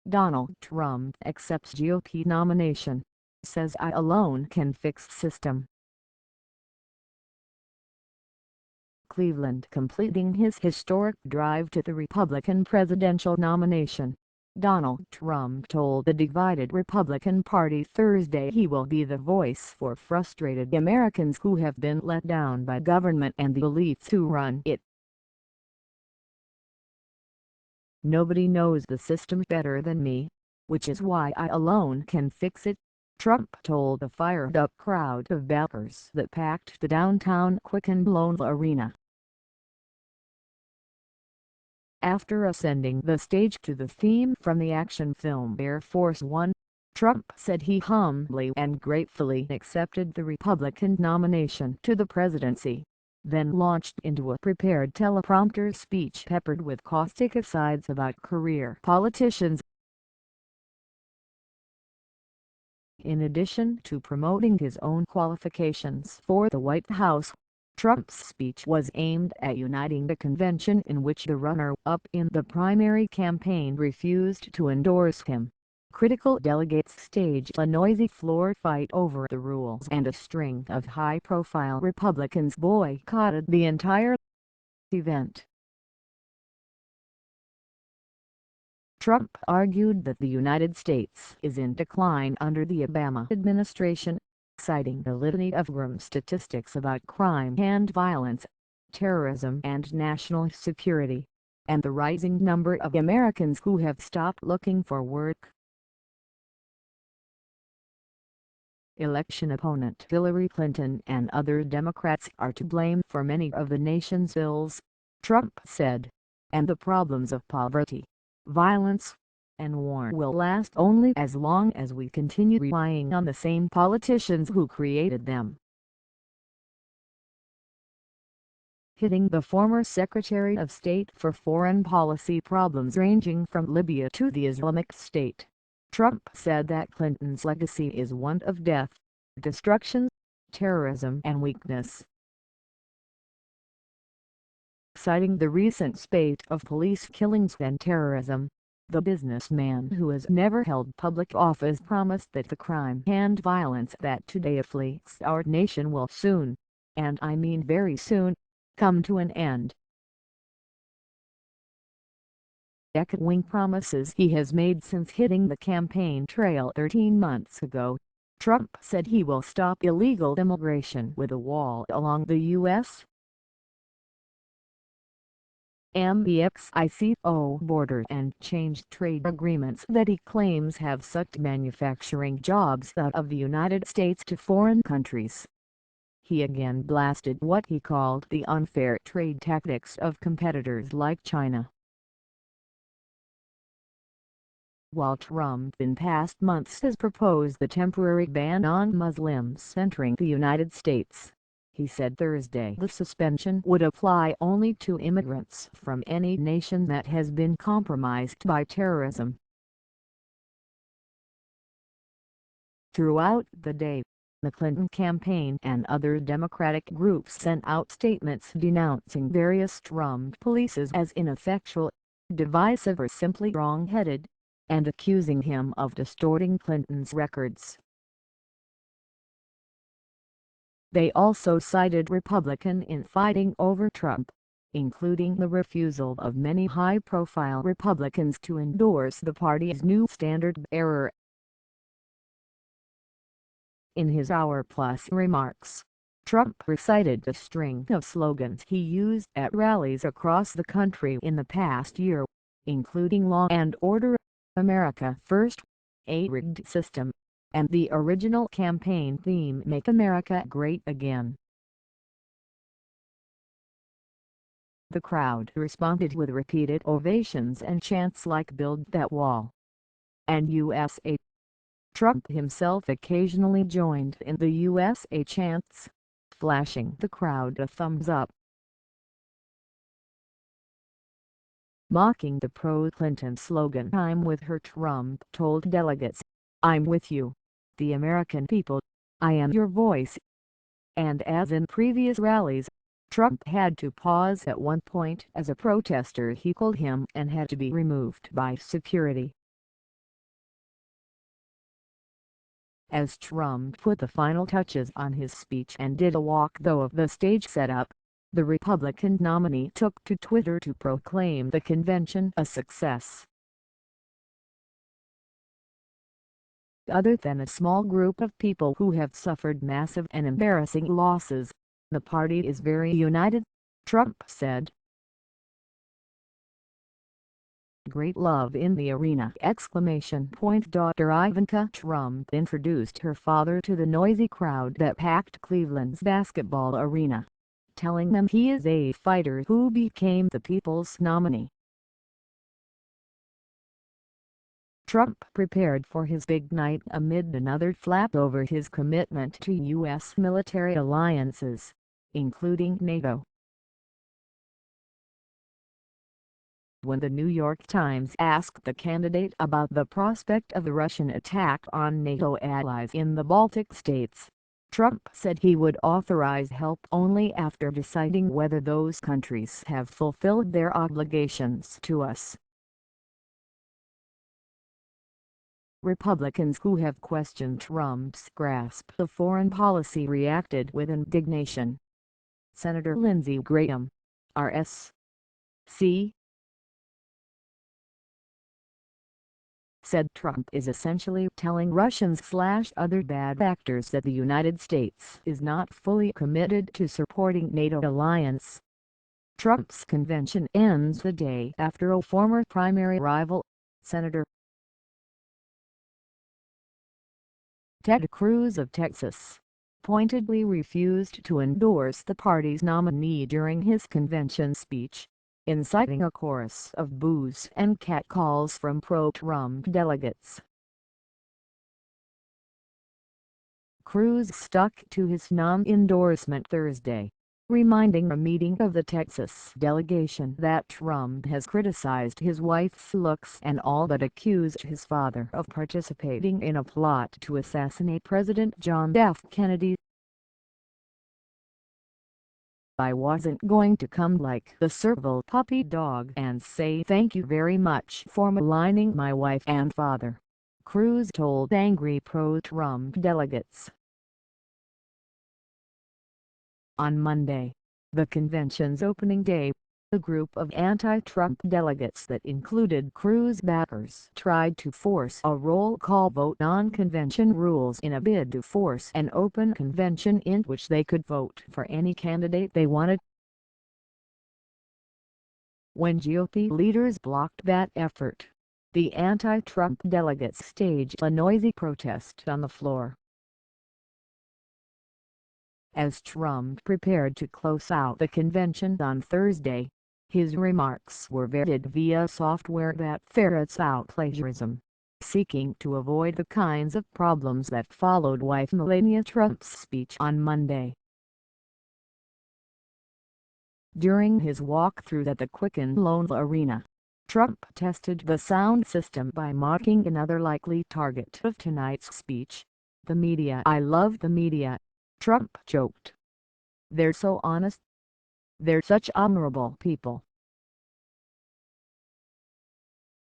Donald Trump accepts GOP nomination, says I alone can fix system. Cleveland completing his historic drive to the Republican presidential nomination. Donald Trump told the divided Republican Party Thursday he will be the voice for frustrated Americans who have been let down by government and the elites who run it. Nobody knows the system better than me, which is why I alone can fix it, Trump told the fired-up crowd of backers that packed the downtown Quicken Loans Arena. After ascending the stage to the theme from the action film Air Force One, Trump said he humbly and gratefully accepted the Republican nomination to the presidency, then launched into a prepared teleprompter speech peppered with caustic asides about career politicians. In addition to promoting his own qualifications for the White House, Trump's speech was aimed at uniting the convention in which the runner-up in the primary campaign refused to endorse him. Critical delegates staged a noisy floor fight over the rules and a string of high-profile Republicans boycotted the entire event. Trump argued that the United States is in decline under the Obama administration, citing a litany of grim statistics about crime and violence, terrorism and national security, and the rising number of Americans who have stopped looking for work. Election opponent Hillary Clinton and other Democrats are to blame for many of the nation's ills, Trump said, and the problems of poverty, violence, and war will last only as long as we continue relying on the same politicians who created them. Hitting the former Secretary of State for Foreign Policy problems ranging from Libya to the Islamic State, Trump said that Clinton's legacy is one of death, destruction, terrorism and weakness. Citing the recent spate of police killings and terrorism, the businessman who has never held public office promised that the crime and violence that today afflicts our nation will soon, and I mean very soon, come to an end. Echoing promises he has made since hitting the campaign trail 13 months ago, Trump said he will stop illegal immigration with a wall along the U.S. Mexico border and change trade agreements that he claims have sucked manufacturing jobs out of the United States to foreign countries. He again blasted what he called the unfair trade tactics of competitors like China. While Trump in past months has proposed the temporary ban on Muslims entering the United States, he said Thursday the suspension would apply only to immigrants from any nation that has been compromised by terrorism. Throughout the day, the Clinton campaign and other Democratic groups sent out statements denouncing various Trump policies as ineffectual, divisive or simply wrong-headed, and accusing him of distorting Clinton's records. They also cited Republican infighting over Trump, including the refusal of many high-profile Republicans to endorse the party's new standard-bearer. In his hour-plus remarks, Trump recited a string of slogans he used at rallies across the country in the past year, including Law and Order, America First, a rigged system, and the original campaign theme Make America Great Again. The crowd responded with repeated ovations and chants like Build That Wall and USA. Trump himself occasionally joined in the USA chants, flashing the crowd a thumbs up. Mocking the pro-Clinton slogan "I'm with her," Trump told delegates, "I'm with you, the American people, I am your voice." And as in previous rallies, Trump had to pause at one point as a protester heckled him and had to be removed by security. As Trump put the final touches on his speech and did a walk-through of the stage setup, the Republican nominee took to Twitter to proclaim the convention a success. Other than a small group of people who have suffered massive and embarrassing losses, the party is very united, Trump said. Great love in the arena! Daughter Ivanka Trump introduced her father to the noisy crowd that packed Cleveland's basketball arena, telling them he is a fighter who became the people's nominee. Trump prepared for his big night amid another flap over his commitment to U.S. military alliances, including NATO. When the New York Times asked the candidate about the prospect of a Russian attack on NATO allies in the Baltic states, Trump said he would authorize help only after deciding whether those countries have fulfilled their obligations to us. Republicans who have questioned Trump's grasp of foreign policy reacted with indignation. Senator Lindsey Graham, RSC, said Trump is essentially telling Russians/other bad actors that the United States is not fully committed to supporting NATO alliance. Trump's convention ends the day after a former primary rival, Senator Ted Cruz of Texas, pointedly refused to endorse the party's nominee during his convention speech, inciting a chorus of boos and catcalls from pro-Trump delegates. Cruz stuck to his non-endorsement Thursday, reminding a meeting of the Texas delegation that Trump has criticized his wife's looks and all but accused his father of participating in a plot to assassinate President John F. Kennedy. I wasn't going to come like the servile puppy dog and say thank you very much for maligning my wife and father, Cruz told angry pro-Trump delegates. On Monday, the convention's opening day, a group of anti-Trump delegates that included Cruz backers tried to force a roll call vote on convention rules in a bid to force an open convention in which they could vote for any candidate they wanted. When GOP leaders blocked that effort, the anti-Trump delegates staged a noisy protest on the floor. As Trump prepared to close out the convention on Thursday, his remarks were vetted via software that ferrets out plagiarism, seeking to avoid the kinds of problems that followed wife Melania Trump's speech on Monday. During his walkthrough at the Quicken Loans Arena, Trump tested the sound system by mocking another likely target of tonight's speech, the media. "I love the media," Trump joked. "They're so honest. They're such honorable people."